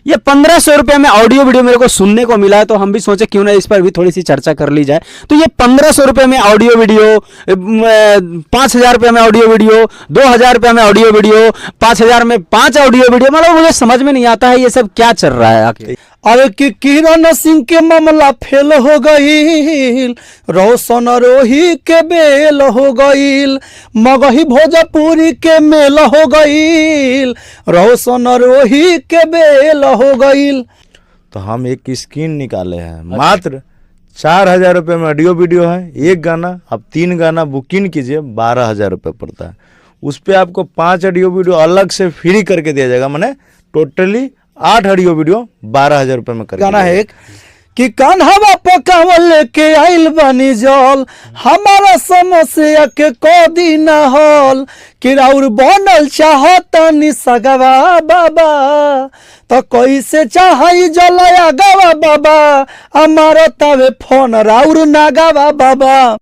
ये 1500 रुपये में ऑडियो वीडियो मेरे को सुनने को मिला है, तो हम भी सोचे क्यों ना इस पर भी थोड़ी सी चर्चा कर ली जाए। तो ये 1500 रुपये में ऑडियो वीडियो, 5000 रुपये में ऑडियो वीडियो, 2000 रुपये में ऑडियो वीडियो, 5000 में 5 ऑडियो वीडियो, मतलब मुझे समझ में नहीं आता है ये सब क्या चल रहा है आखिर। अरे कि किरण सिंह के मामला फेल हो गई, रोशन रोही के बेल हो गई, मगही भोजपुरी के मेल हो गई, रोशन रोही के बेल हो गई। तो हम एक स्क्रीन निकाले हैं, मात्र 4000 रुपये में ऑडियो वीडियो है। एक गाना आप 3 गाना बुकिंग कीजिए, 12000 रुपये पड़ता है। उस पर आपको 5 ऑडियो वीडियो अलग से फ्री करके दिया जाएगा, माने टोटली 8 ऑडियो वीडियो 12000 रुपये में गाना है एक कि कान्हा पकावल लेके आइल बानी जल, हमारा समस्या के कोदी न हल, कि राउर बनल चाहतानी सगवा बाबा, तो कैसे चाहई जलया गवा बाबा, हमारा तवे फोन राउर ना गवा बाबा।